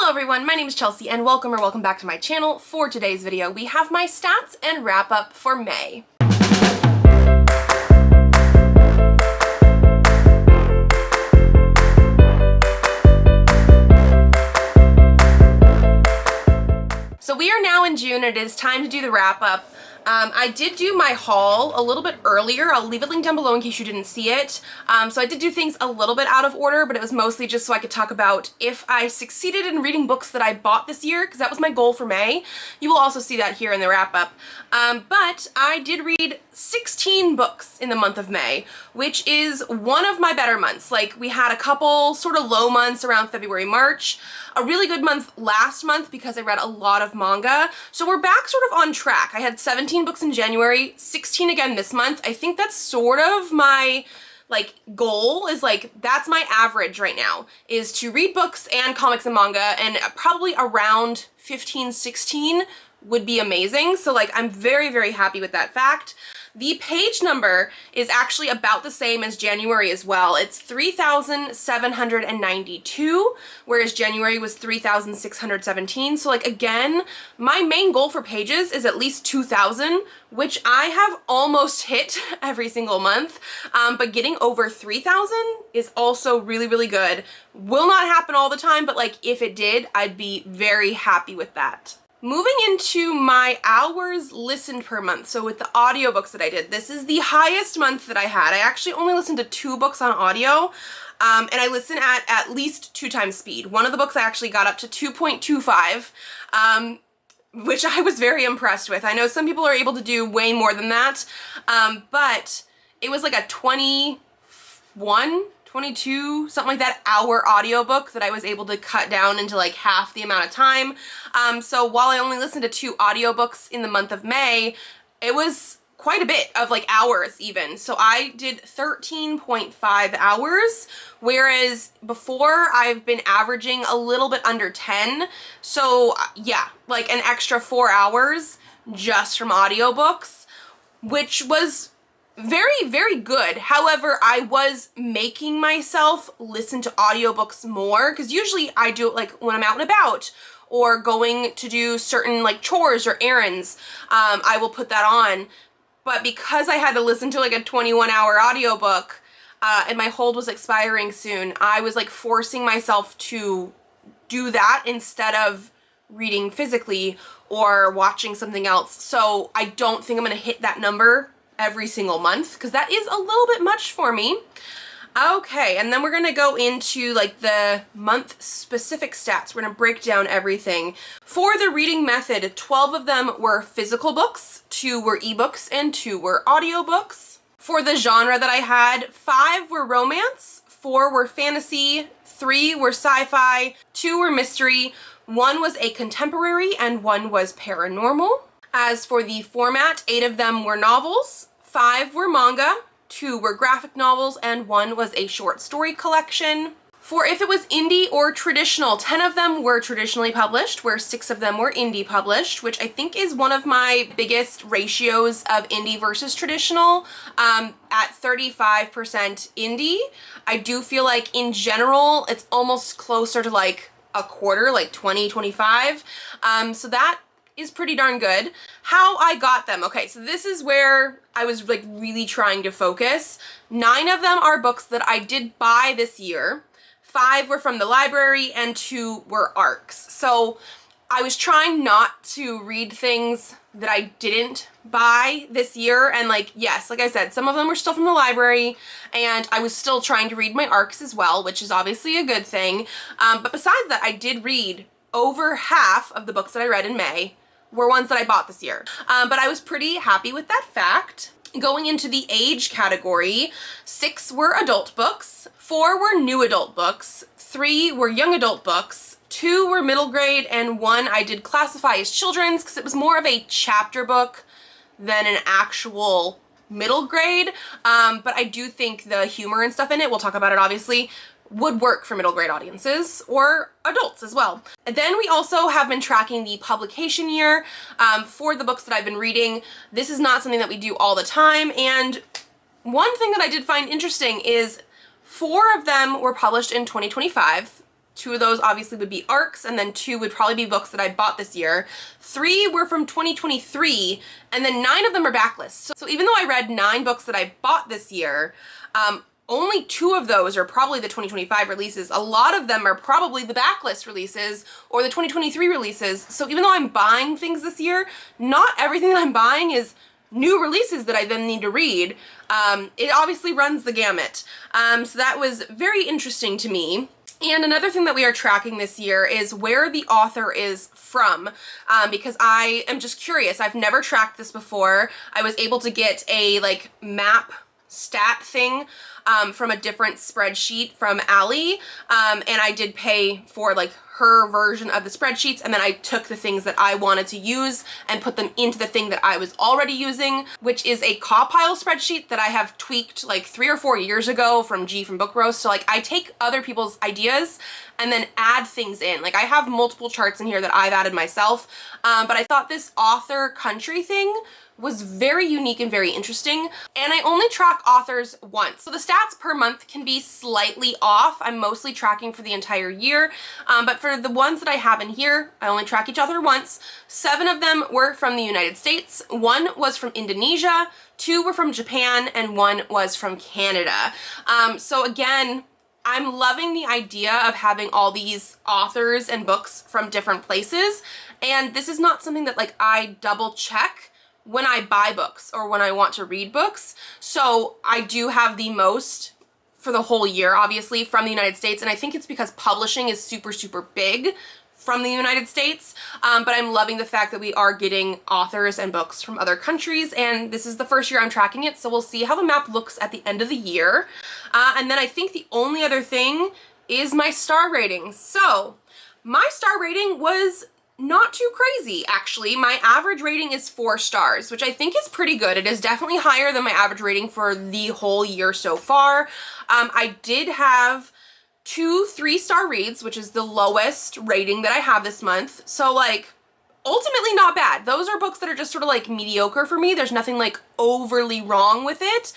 Hello everyone, my name is Chelsea and welcome back to my channel. For today's video, we have my stats and wrap up for May. So we are now in June and it is time to do the wrap up. I did do my haul a little bit earlier. I'll leave a link down below in case you didn't see it. So I did do things a little bit out of order, but it was mostly just so I could talk about if I succeeded in reading books that I bought this year, because that was my goal for May. You will also see that here in the wrap up. But I did read 16 books in the month of May, which is one of my better months. Like, we had a couple sort of low months around February, March, a really good month last month because I read a lot of manga. So we're back sort of on track. I had 17 books in January, 16 again this month. I think that's sort of my goal, is that's my average right now, is to read books and comics and manga, and probably around 15, 16 would be amazing. So I'm very, very happy with that fact. The page number is actually about the same as January as well. It's 3,792, whereas January was 3,617. So again, my main goal for pages is at least 2,000, which I have almost hit every single month. But getting over 3,000 is also really, really good. Will not happen all the time, but if it did, I'd be very happy with that. Moving into my hours listened per month, so with the audiobooks that I did, this is the highest month that I had. I actually only listened to 2 books on audio, and I listen at least 2 times speed. One of the books I actually got up to 2.25, which I was very impressed with. I know some people are able to do way more than that, but it was a 22, something like that, hour audiobook that I was able to cut down into half the amount of time. So while I only listened to 2 audiobooks in the month of May, it was quite a bit of hours even. So I did 13.5 hours, whereas before I've been averaging a little bit under 10. So yeah, an extra 4 hours just from audiobooks, which was very, very good. However, I was making myself listen to audiobooks more, because usually I do it when I'm out and about or going to do certain chores or errands. I will put that on. But because I had to listen to a 21-hour audiobook and my hold was expiring soon, I was forcing myself to do that instead of reading physically or watching something else. So I don't think I'm gonna hit that number every single month, because that is a little bit much for me. Okay, and then we're gonna go into the month specific stats. We're gonna break down everything. For the reading method, 12 of them were physical books, 2 were ebooks, and 2 were audiobooks. For the genre that I had, 5 were romance, 4 were fantasy, 3 were sci-fi, 2 were mystery, 1 was a contemporary, and 1 was paranormal. As for the format, 8 of them were novels, 5 were manga, 2 were graphic novels, and 1 was a short story collection. For if it was indie or traditional, 10 of them were traditionally published, where 6 of them were indie published, which I think is one of my biggest ratios of indie versus traditional. At 35% indie, I do feel in general, it's almost closer to a quarter, 20, 25. So that is pretty darn good. How I got them. Okay, so this is where I was really trying to focus. 9 of them are books that I did buy this year. 5 were from the library and 2 were ARCs. So I was trying not to read things that I didn't buy this year. And yes, like I said, some of them were still from the library, and I was still trying to read my ARCs as well, which is obviously a good thing. But besides that, I did read over half of the books that I read in May were ones that I bought this year. But I was pretty happy with that fact. Going into the age category, 6 were adult books, 4 were new adult books, 3 were young adult books, 2 were middle grade, and 1 I did classify as children's, because it was more of a chapter book than an actual middle grade. But I do think the humor and stuff in it, we'll talk about it obviously, would work for middle grade audiences or adults as well. And then we also have been tracking the publication year for the books that I've been reading. This is not something that we do all the time, and one thing that I did find interesting is 4 of them were published in 2025, 2 of those obviously would be ARCs, and then 2 would probably be books that I bought this year. 3 were from 2023, and then 9 of them are backlists. So even though I read 9 books that I bought this year, only 2 of those are probably the 2025 releases. A lot of them are probably the backlist releases or the 2023 releases. So even though I'm buying things this year, not everything that I'm buying is new releases that I then need to read. It obviously runs the gamut. So that was very interesting to me. And another thing that we are tracking this year is where the author is from, because I am just curious. I've never tracked this before. I was able to get a like map stat thing from a different spreadsheet from Allie, and I did pay for like her version of the spreadsheets, and then I took the things that I wanted to use and put them into the thing that I was already using, which is a Cawpile spreadsheet that I have tweaked like 3 or 4 years ago from G from Book Roast. So like I take other people's ideas and then add things in. Like I have multiple charts in here that I've added myself, but I thought this author country thing was very unique and very interesting. And I only track authors once. So the stats per month can be slightly off. I'm mostly tracking for the entire year. But for the ones that I have in here, I only track each author once. 7 of them were from the United States. 1 was from Indonesia, 2 were from Japan, and 1 was from Canada. So again, I'm loving the idea of having all these authors and books from different places. And this is not something that like I double check when I buy books or when I want to read books. So I do have the most for the whole year, obviously, from the United States. And I think it's because publishing is super, super big from the United States. But I'm loving the fact that we are getting authors and books from other countries. And this is the first year I'm tracking it. So we'll see how the map looks at the end of the year. And then I think the only other thing is my star rating. So my star rating was not too crazy, actually. My average rating is 4 stars, which I think is pretty good. It is definitely higher than my average rating for the whole year so far. I did have 2 3-star reads, which is the lowest rating that I have this month. So like, ultimately not bad. Those are books that are just sort of like mediocre for me. There's nothing like overly wrong with it.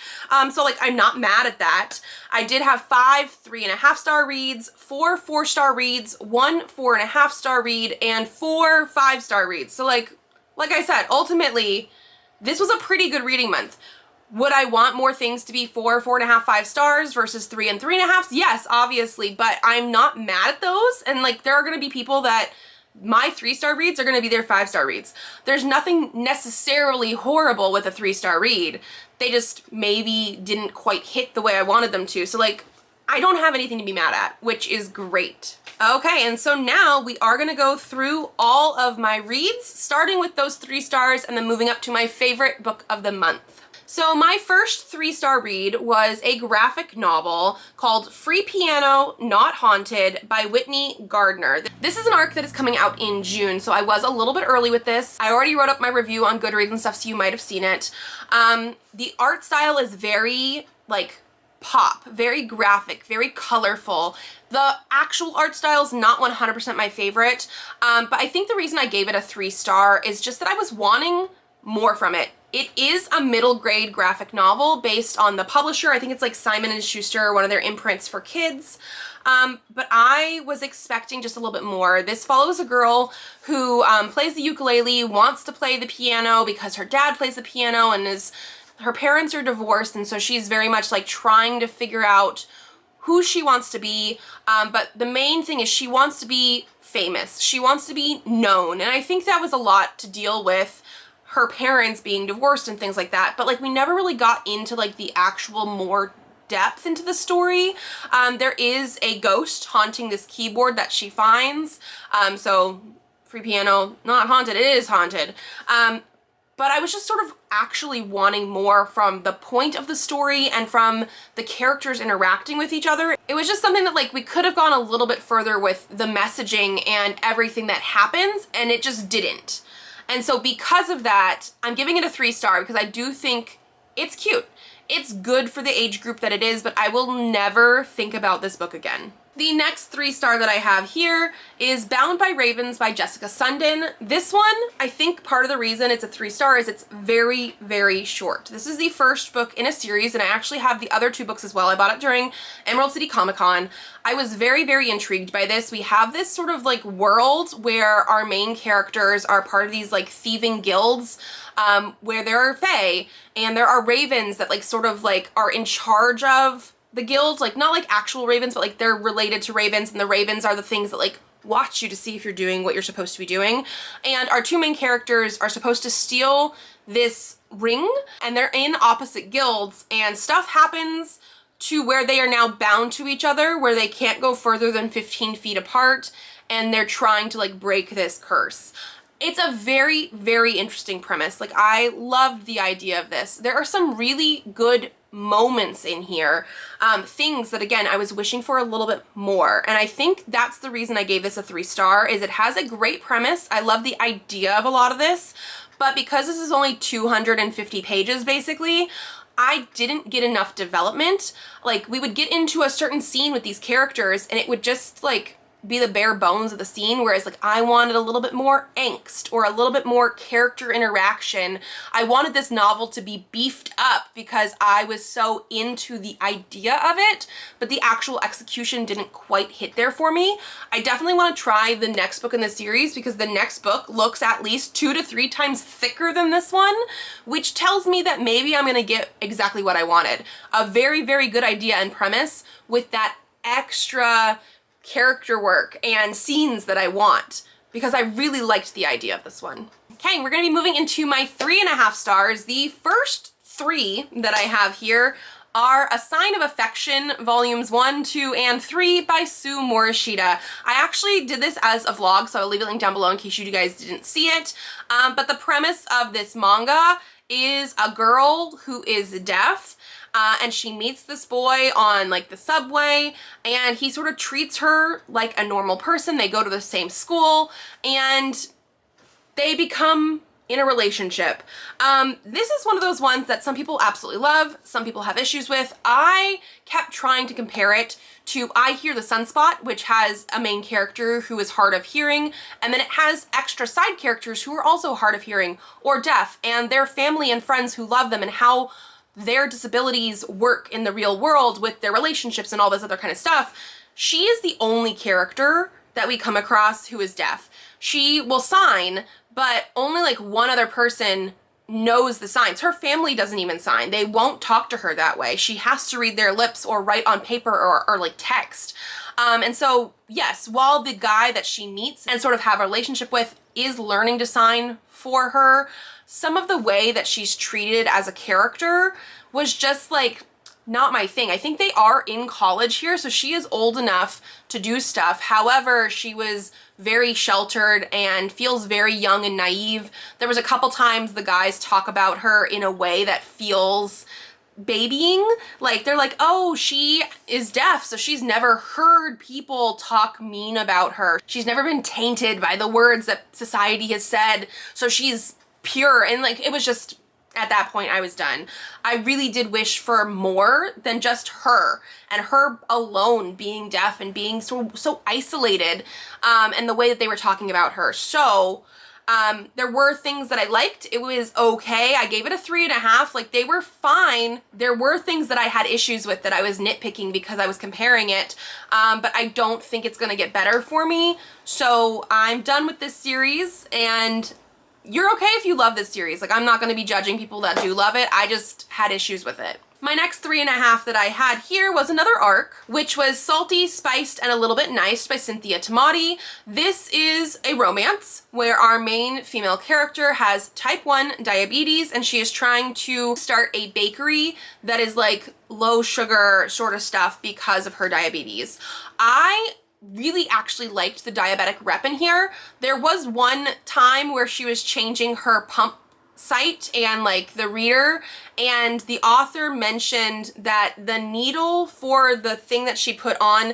So like, I'm not mad at that. I did have 5 3.5-star reads, 4 4-star reads, 1 4.5-star read, and 4 5-star reads. So like I said, ultimately, this was a pretty good reading month. Would I want more things to be 4, 4.5, 5 stars versus 3 and 3.5? Yes, obviously, but I'm not mad at those. And like, there are going to be people that my 3-star reads are going to be their 5-star reads. There's nothing necessarily horrible with a 3-star read. They just maybe didn't quite hit the way I wanted them to. So like, I don't have anything to be mad at, which is great. Okay, and so now we are going to go through all of my reads, starting with those 3 stars and then moving up to my favorite book of the month. So my first 3-star read was a graphic novel called Free Piano, Not Haunted by Whitney Gardner. This is an arc that is coming out in June, so I was a little bit early with this. I already wrote up my review on Goodreads and stuff, so you might have seen it. The art style is very, like, pop, very graphic, very colorful. The actual art style is not 100% my favorite, but I think the reason I gave it a 3-star is just that I was wanting more from it. It is a middle grade graphic novel based on the publisher. I think it's like Simon & Schuster, one of their imprints for kids. But I was expecting just a little bit more. This follows a girl who plays the ukulele, wants to play the piano because her dad plays the piano, and her parents are divorced, and so she's very much like trying to figure out who she wants to be. But the main thing is she wants to be famous. She wants to be known. And I think that was a lot to deal with, her parents being divorced and things like that. But like, we never really got into like the actual more depth into the story. There is a ghost haunting this keyboard that she finds. So Free Piano, Not Haunted, it is haunted. But I was just sort of actually wanting more from the point of the story and from the characters interacting with each other. It was just something that like, we could have gone a little bit further with the messaging and everything that happens, and it just didn't. And so because of that, I'm giving it a 3-star because I do think it's cute. It's good for the age group that it is, but I will never think about this book again. The next 3-star that I have here is Bound by Ravens by Jessica Sundin. This one, I think part of the reason it's a 3-star is it's very, very short. This is the first book in a series, and I actually have the other 2 books as well. I bought it during Emerald City Comic Con. I was very, very intrigued by this. We have this sort of like world where our main characters are part of these like thieving guilds, where there are fae and there are ravens that like sort of like are in charge of the guild, like not like actual ravens, but like they're related to ravens, and the ravens are the things that like watch you to see if you're doing what you're supposed to be doing. And our 2 main characters are supposed to steal this ring, and they're in opposite guilds, and stuff happens to where they are now bound to each other, where they can't go further than 15 feet apart, and they're trying to like break this curse. It's a very, very interesting premise. Like, I loved the idea of this. There are some really good moments in here, things that, again, I was wishing for a little bit more. And I think that's the reason I gave this a 3-star, is it has a great premise. I love the idea of a lot of this, but because this is only 250 pages, basically, I didn't get enough development. Like, we would get into a certain scene with these characters, and it would just, like, be the bare bones of the scene, whereas like I wanted a little bit more angst or a little bit more character interaction. I wanted this novel to be beefed up because I was so into the idea of it, but the actual execution didn't quite hit there for me. I definitely want to try the next book in the series, because the next book looks at least 2 to 3 times thicker than this one, which tells me that maybe I'm gonna get exactly what I wanted. A very, very good idea and premise with that extra character work and scenes that I want, because I really liked the idea of this one. Okay, we're gonna be moving into my 3.5 stars. The first 3 that I have here are A Sign of Affection, volumes 1, 2, and 3 by Sue Morishita. I actually did this as a vlog, so I'll leave a link down below in case you guys didn't see it. But the premise of this manga is a girl who is deaf, and she meets this boy on like the subway, and he sort of treats her like a normal person. They go to the same school, and they become in a relationship. This is one of those ones that some people absolutely love, some people have issues with. I kept trying to compare it to I Hear the Sunspot, which has a main character who is hard of hearing, and then it has extra side characters who are also hard of hearing or deaf, and their family and friends who love them, and how their disabilities work in the real world with their relationships and all this other kind of stuff. She is the only character that we come across who is deaf. She will sign, but only like one other person knows the signs. Her family doesn't even sign. They won't talk to her that way. She has to read their lips or write on paper or like text. And so, yes, while the guy that she meets and sort of have a relationship with is learning to sign for her, some of the way that she's treated as a character was just like not my thing. I think they are in college here, so she is old enough to do stuff. However, she was very sheltered and feels very young and naive. There was a couple times the guys talk about her in a way that feels babying. Like, they're like, oh, she is deaf, so she's never heard people talk mean about her. She's never been tainted by the words that society has said, so she's pure. And like, it was just, at that point I was done. I really did wish for more than just her and her alone being deaf and being so isolated, and the way that they were talking about her. So there were things that I liked. It was okay. I gave it a 3.5. Like, they were fine. There were things that I had issues with that I was nitpicking because I was comparing it, but I don't think it's gonna get better for me. So I'm done with this series, and you're okay if you love this series. Like, I'm not going to be judging people that do love it. I just had issues with it. My next 3.5 that I had here was another arc, which was Salty, Spiced, and a Little Bit Nice by Cynthia Tamati. This is a romance where our main female character has type 1 diabetes, and she is trying to start a bakery that is like low sugar sort of stuff because of her diabetes. I really actually liked the diabetic rep in here. There was one time where she was changing her pump site and like the reader, and the author mentioned that the needle for the thing that she put on,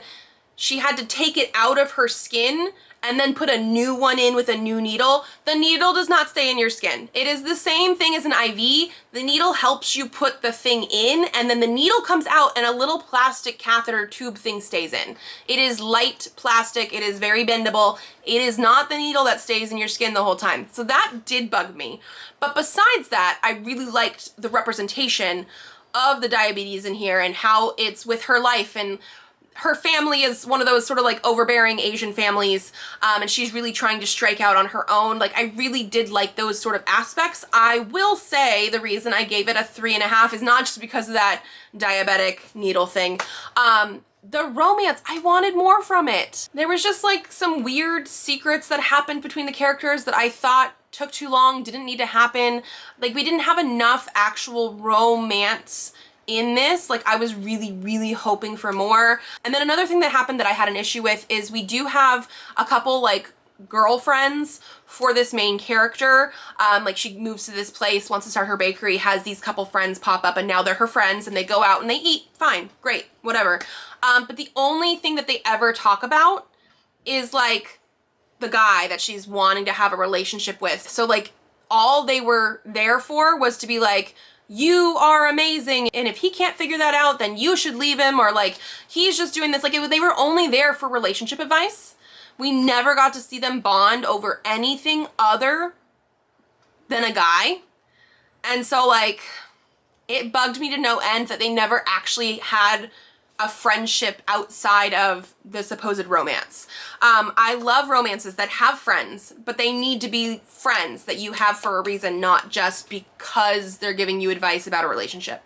she had to take it out of her skin and then put a new one in with a new needle, the needle does not stay in your skin. It is the same thing as an IV. The needle helps you put the thing in, and then the needle comes out and a little plastic catheter tube thing stays in. It is light plastic, it is very bendable. It is not the needle that stays in your skin the whole time. So that did bug me. But besides that, I really liked the representation of the diabetes in here and how it's with her life, and her family is one of those sort of like overbearing Asian families, and she's really trying to strike out on her own. Like, I really did like those sort of aspects. I will say the reason I gave it a 3.5 is not just because of that diabetic needle thing. The romance, I wanted more from it. There was just like some weird secrets that happened between the characters that I thought took too long, didn't need to happen. Like, we didn't have enough actual romance in this. Like, I was really hoping for more. And then another thing that happened that I had an issue with is we do have a couple like girlfriends for this main character. Like, she moves to this place, wants to start her bakery, has these couple friends pop up, and now they're her friends, and they go out and they eat. Fine, great, whatever. But the only thing that they ever talk about is like the guy that she's wanting to have a relationship with. So like, all they were there for was to be like, you are amazing, and if he can't figure that out, then you should leave him, or like, he's just doing this. Like, they were only there for relationship advice. We never got to see them bond over anything other than a guy. And so like, it bugged me to no end that they never actually had a friendship outside of the supposed romance. I love romances that have friends, but they need to be friends that you have for a reason, not just because they're giving you advice about a relationship.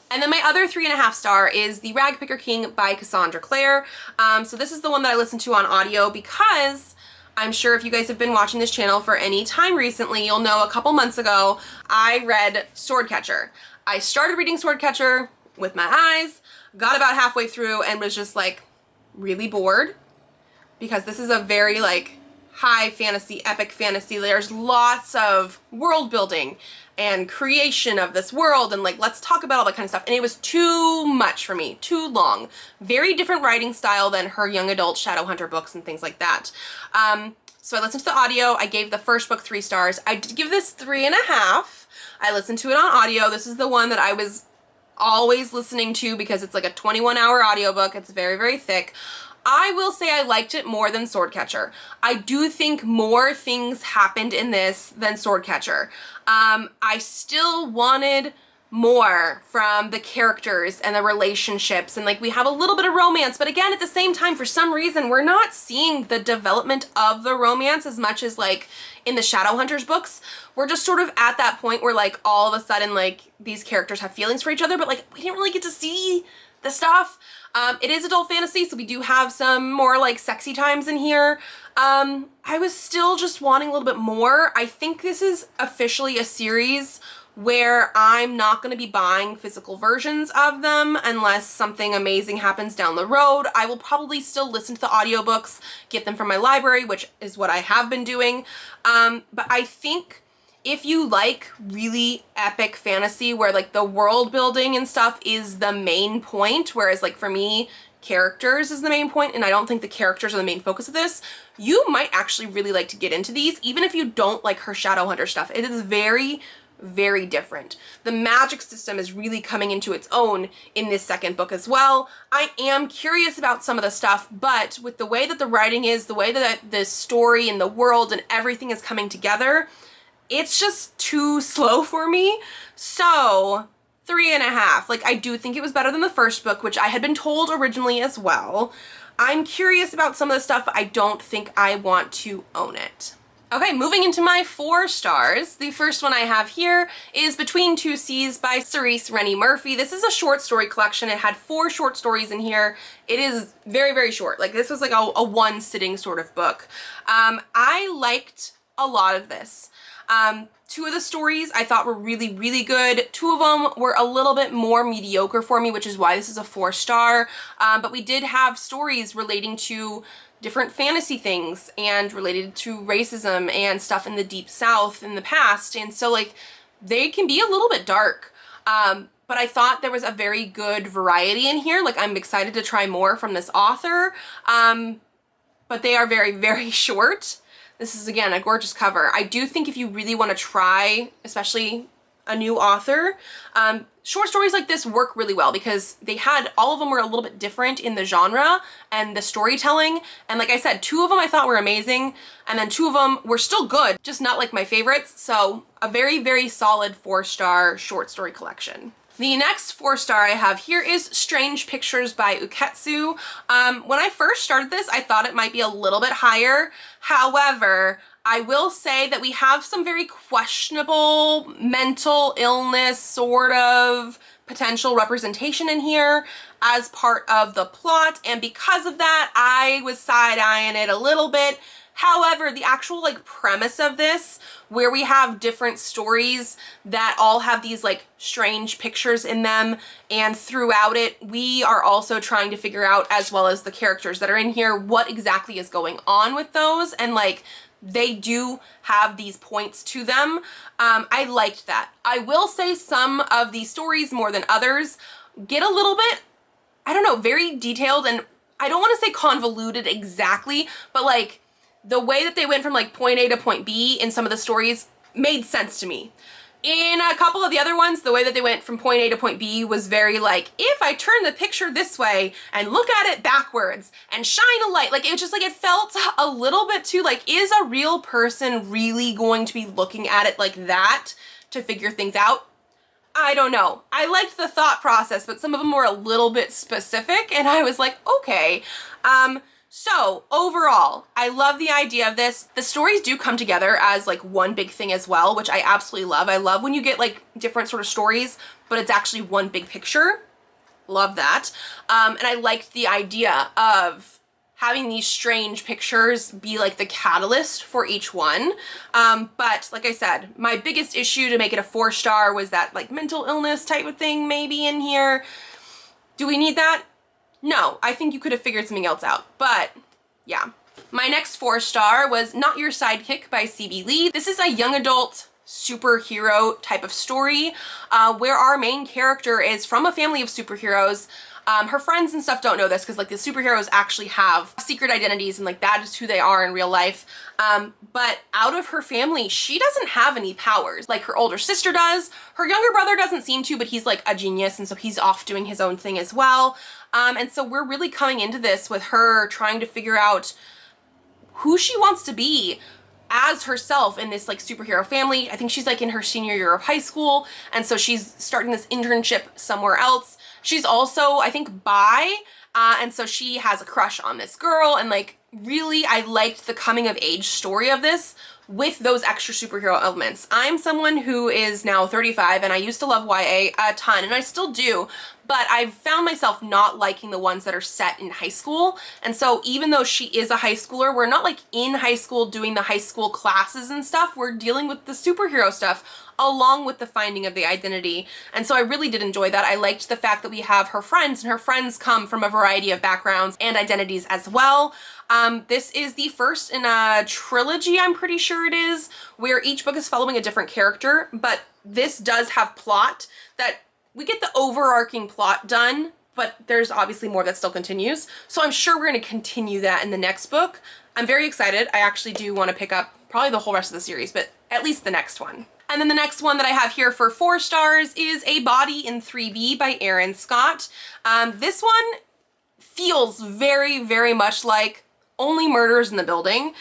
And then my other 3.5 star is the Ragpicker King by Cassandra Clare. So this is the one that I listened to on audio because I'm sure if you guys have been watching this channel for any time recently, you'll know a couple months ago, I read Swordcatcher. I started reading Swordcatcher with my eyes, got about halfway through and was just like really bored, because this is a very like high fantasy, epic fantasy. There's lots of world building and creation of this world, and like, let's talk about all that kind of stuff. And it was too much for me, too long. Very different writing style than her young adult Shadowhunter books and things like that. So I listened to the audio. I gave the first book 3 stars. I did give this 3.5. I listened to it on audio. This is the one that I was always listening to because it's like a 21-hour audiobook. It's very thick. I will say I liked it more than Swordcatcher. I do think more things happened in this than Swordcatcher. I still wanted more from the characters and the relationships, and like, we have a little bit of romance, but again, at the same time, for some reason, we're not seeing the development of the romance as much as like in the Shadowhunters books. We're just sort of at that point where like, all of a sudden, like, these characters have feelings for each other, but like, we didn't really get to see the stuff. It is adult fantasy, so we do have some more like sexy times in here. I was still just wanting a little bit more. I think this is officially a series where I'm not going to be buying physical versions of them unless something amazing happens down the road. I will probably still listen to the audiobooks, get them from my library, which is what I have been doing. But I think if you like really epic fantasy where like the world building and stuff is the main point, whereas like for me, characters is the main point, and I don't think the characters are the main focus of this, you might actually really like to get into these, even if you don't like her Shadowhunter stuff. It is very different. The magic system is really coming into its own in this second book as well. I am curious about some of the stuff, but with the way that the writing is, the way that the story and the world and everything is coming together, it's just too slow for me. So 3.5. Like, I do think it was better than the first book, which I had been told originally as well. I'm curious about some of the stuff, but I don't think I want to own it. Okay, moving into my 4 stars. The first one I have here is Between Two Seas by Cerise Rennie Murphy. This is a short story collection. It had 4 short stories in here. It is very short. Like, this was like a one sitting sort of book. I liked a lot of this. 2 of the stories I thought were really good. 2 of them were a little bit more mediocre for me, which is why this is a 4 star. But we did have stories relating to different fantasy things and related to racism and stuff in the Deep South in the past. And so like, they can be a little bit dark. But I thought there was a very good variety in here. Like, I'm excited to try more from this author. but they are very, very short. This is, again, a gorgeous cover. I do think if you really want to try, especially a new author, short stories like this work really well because all of them were a little bit different in the genre and the storytelling. And like I said, 2 of them I thought were amazing, and then 2 of them were still good, just not like my favorites. So a very, very solid 4-star short story collection. The next 4-star I have here is Strange Pictures by Uketsu. When I first started this, I thought it might be a little bit higher. However, I will say that we have some very questionable mental illness sort of potential representation in here as part of the plot, and because of that, I was side-eyeing it a little bit. However, the actual like premise of this, where we have different stories that all have these like strange pictures in them, and throughout it, we are also trying to figure out, as well as the characters that are in here, what exactly is going on with those, and like they do have these points to them. I liked that. I will say some of these stories, more than others, get a little bit, I don't know, very detailed, and I don't want to say convoluted exactly, but like the way that they went from like point A to point B in some of the stories made sense to me. In a couple of the other ones, the way that they went from point A to point B was very like, if I turn the picture this way and look at it backwards and shine a light, like it was just like, it felt a little bit too like, is a real person really going to be looking at it like that to figure things out? I don't know. I liked the thought process, but some of them were a little bit specific, and I was like, okay. So overall, I love the idea of this. The stories do come together as like one big thing as well, which I absolutely love. I love when you get like different sort of stories, but it's actually one big picture. Love that. And I liked the idea of having these strange pictures be like the catalyst for each one. But like I said, my biggest issue to make it a 4-star was that like mental illness type of thing maybe in here. Do we need that? No, I think you could have figured something else out, but yeah. My next 4-star was Not Your Sidekick by C.B. Lee. This is a young adult superhero type of story where our main character is from a family of superheroes. Her friends and stuff don't know this because like the superheroes actually have secret identities and like that is who they are in real life. But out of her family, she doesn't have any powers. Like her older sister does. Her younger brother doesn't seem to, but he's like a genius, and so he's off doing his own thing as well. And so we're really coming into this with her trying to figure out who she wants to be as herself in this like superhero family. I think she's like in her senior year of high school, and so she's starting this internship somewhere else. She's also, I think, bi, and so she has a crush on this girl, and like really I liked the coming of age story of this with those extra superhero elements. I'm someone who is now 35, and I used to love YA a ton, and I still do, but I've found myself not liking the ones that are set in high school. And so even though she is a high schooler, we're not like in high school doing the high school classes and stuff. We're dealing with the superhero stuff along with the finding of the identity. And so I really did enjoy that. I liked the fact that we have her friends, and her friends come from a variety of backgrounds and identities as well. This is the first in a trilogy, I'm pretty sure it is, where each book is following a different character, but this does have plot that we get the overarching plot done, but there's obviously more that still continues. So I'm sure we're going to continue that in the next book. I'm very excited. I actually do want to pick up probably the whole rest of the series, but at least the next one. And then the next one that I have here for 4 stars is A Body in 3B by Erin Scott. This one feels very, very much like Only Murders in the Building.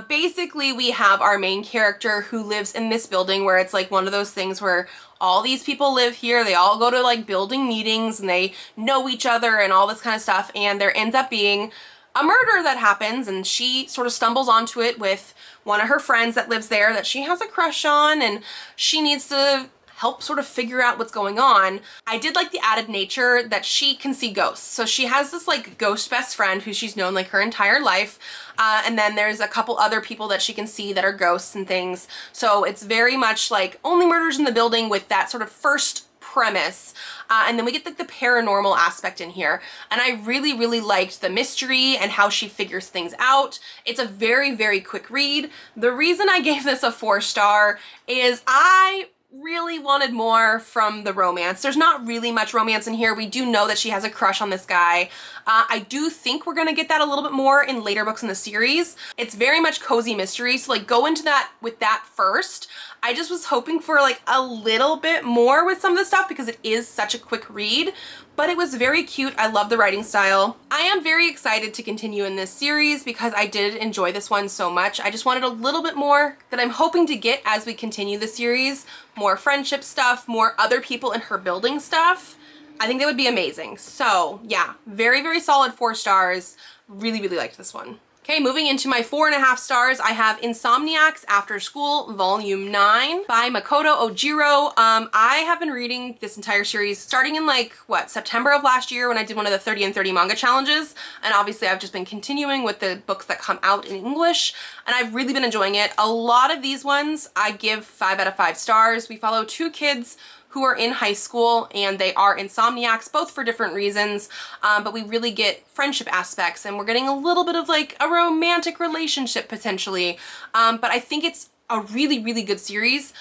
Basically, we have our main character who lives in this building where it's like one of those things where all these people live here, they all go to like building meetings and they know each other and all this kind of stuff, and there ends up being a murder that happens, and she sort of stumbles onto it with one of her friends that lives there that she has a crush on, and she needs to help sort of figure out what's going on. I did like the added nature that she can see ghosts. So she has this like ghost best friend who she's known like her entire life. And then there's a couple other people that she can see that are ghosts and things. So it's very much like Only Murders in the Building with that sort of first premise. And then we get like the paranormal aspect in here. And I really, really liked the mystery and how she figures things out. It's a very, very quick read. The reason I gave this a 4 star is I really wanted more from the romance. There's not really much romance in here. We do know that she has a crush on this guy. I do think we're gonna get that a little bit more in later books in the series. It's very much cozy mystery, so like go into that with that first. I just was hoping for like a little bit more with some of the stuff because it is such a quick read, but it was very cute. I love the writing style. I am very excited to continue in this series because I did enjoy this one so much. I just wanted a little bit more that I'm hoping to get as we continue the series. More friendship stuff, more other people in her building stuff. I think that would be amazing. So yeah, very, very solid 4 stars. Really, really liked this one. Okay, moving into my 4.5 stars, I have Insomniacs After School Volume 9 by Makoto Ojiro. I have been reading this entire series starting in like, what, September of last year when I did one of the 30 and 30 manga challenges. And obviously I've just been continuing with the books that come out in English, and I've really been enjoying it. A lot of these ones I give 5 out of 5 stars. We follow 2 kids who are in high school and they are insomniacs, both for different reasons, but we really get friendship aspects and we're getting a little bit of like a romantic relationship potentially, but I think it's a really, really good series.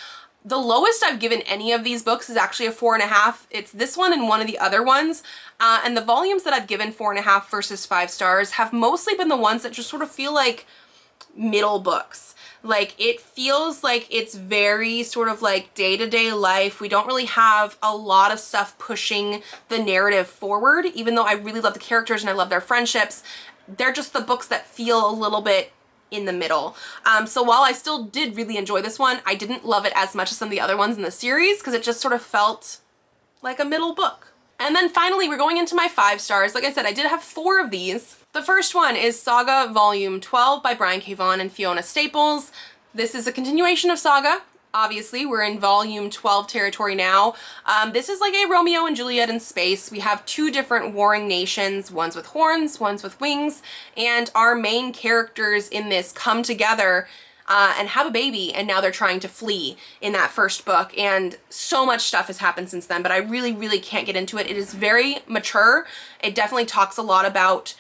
The lowest I've given any of these books is actually a 4.5. It's this one and one of the other ones, and the volumes that I've given 4.5 versus 5 stars have mostly been the ones that just sort of feel like middle books. Like it feels like it's very sort of like day-to-day life. We don't really have a lot of stuff pushing the narrative forward, even though I really love the characters and I love their friendships. They're just the books that feel a little bit in the middle. So while I still did really enjoy this one, I didn't love it as much as some of the other ones in the series because it just sort of felt like a middle book. And then finally, we're going into my 5 stars. Like I said, I did have 4 of these. The first one is Saga Volume 12 by Brian K. Vaughan and Fiona Staples. This is a continuation of Saga. Obviously, we're in Volume 12 territory now. This is like a Romeo and Juliet in space. We have 2 different warring nations, one's with horns, one's with wings, and our main characters in this come together and have a baby, and now they're trying to flee in that first book, and so much stuff has happened since then, but I really, really can't get into it. It is very mature. It definitely talks a lot about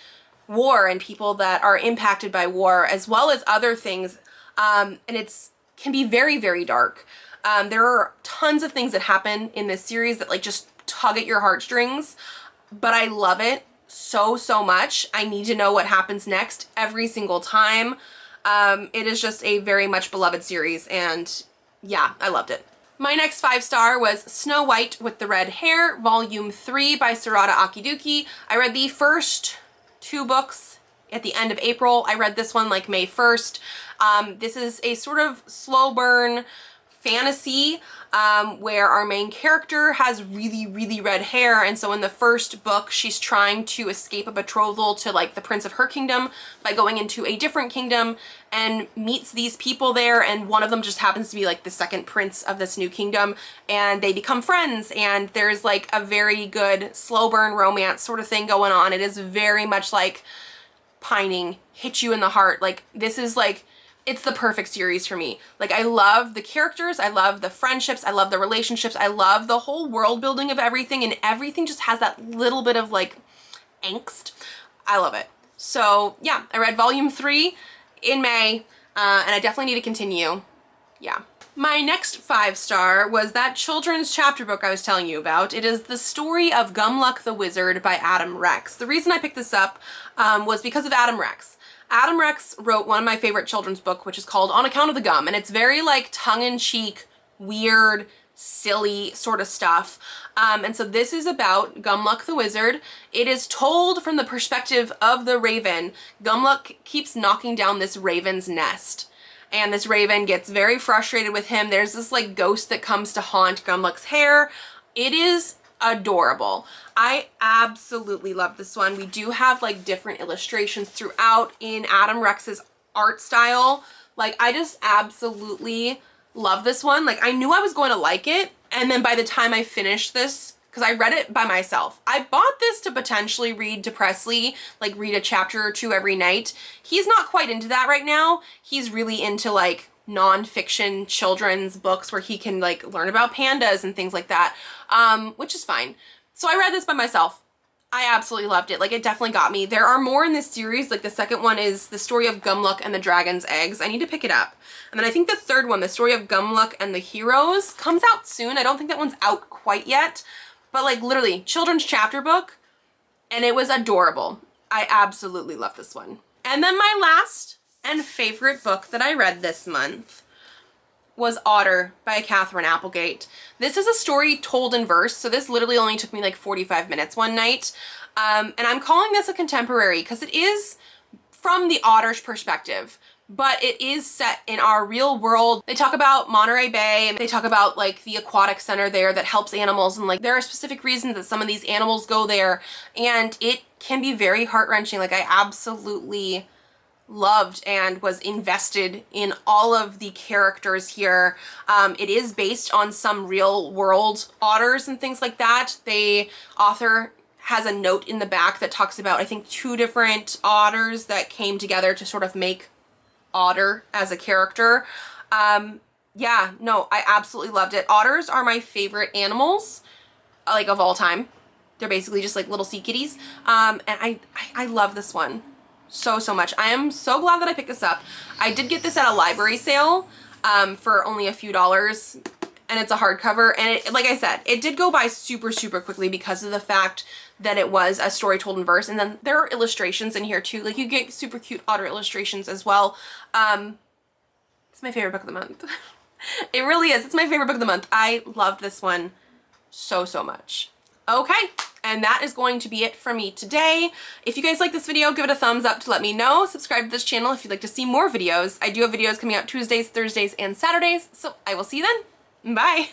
war and people that are impacted by war, as well as other things, and it's can be very, very dark. There are tons of things that happen in this series that like just tug at your heartstrings, but I love it so, so much. I need to know what happens next every single time. It is just a very much beloved series, and yeah, I loved it. My next 5 star was Snow White with the Red Hair, Volume 3 by Sarada Akiduki. I read the first 2 books at the end of April. I read this one like May 1st. This is a sort of slow burn fantasy where our main character has really, really red hair, and so in the first book she's trying to escape a betrothal to like the prince of her kingdom by going into a different kingdom and meets these people there, and one of them just happens to be like the second prince of this new kingdom, and they become friends, and there's like a very good slow burn romance sort of thing going on. It is very much like pining, hit you in the heart. Like this is like, it's the perfect series for me. Like I love the characters, I love the friendships, I love the relationships, I love the whole world building of everything, and everything just has that little bit of like angst. I love it. So yeah, I read Volume 3 in May, and I definitely need to continue. Yeah. My next 5 star was that children's chapter book I was telling you about. It is The Story of Gumluck the Wizard by Adam Rex. The reason I picked this up was because of Adam Rex. Adam Rex wrote one of my favorite children's book, which is called On Account of the Gum, and it's very like tongue-in-cheek, weird, silly sort of stuff. And so this is about Gumluck the Wizard. It is told from the perspective of the raven. Gumluck keeps knocking down this raven's nest, and this raven gets very frustrated with him. There's this like ghost that comes to haunt Gumluck's hair. It is adorable. I absolutely love this one. We do have like different illustrations throughout in Adam Rex's art style. Like I just absolutely love this one. Like I knew I was going to like it, and then by the time I finished this, because I read it by myself, I bought this to potentially read to Presley, like read a chapter or 2 every night. He's not quite into that right now. He's really into like non-fiction children's books where he can like learn about pandas and things like that, which is fine. So I read this by myself. I absolutely loved it. Like, it definitely got me. There are more in this series. Like, the second one is the story of Gumluck and the Dragon's Eggs. I need to pick it up. And then I think the third one, the story of Gumluck and the Heroes, comes out soon. I don't think that one's out quite yet. But like, literally, children's chapter book. And it was adorable. I absolutely love this one. And then my last and favorite book that I read this month was Otter by Katherine Applegate. This is a story told in verse, so this literally only took me like 45 minutes one night. And I'm calling this a contemporary because it is from the otter's perspective, but it is set in our real world. They talk about Monterey Bay, and they talk about like the aquatic center there that helps animals, and like there are specific reasons that some of these animals go there, and it can be very heart-wrenching. Like, I absolutely loved and was invested in all of the characters here. It is based on some real world otters and things like that. The author has a note in the back that talks about, I think, 2 different otters that came together to sort of make Otter as a character. Yeah, no, I absolutely loved it. Otters are my favorite animals, like, of all time. They're basically just like little sea kitties. And I love this one so much. I am so glad that I picked this up. I did get this at a library sale for only a few dollars, and it's a hardcover, and it, like I said, it did go by super quickly because of the fact that it was a story told in verse, and then there are illustrations in here too. Like, you get super cute otter illustrations as well. It's my favorite book of the month. It really is. It's my favorite book of the month. I loved this one so much. Okay, and that is going to be it for me today. If you guys like this video, give it a thumbs up to let me know. Subscribe to this channel if you'd like to see more videos. I do have videos coming out Tuesdays, Thursdays, and Saturdays, so I will see you then. Bye.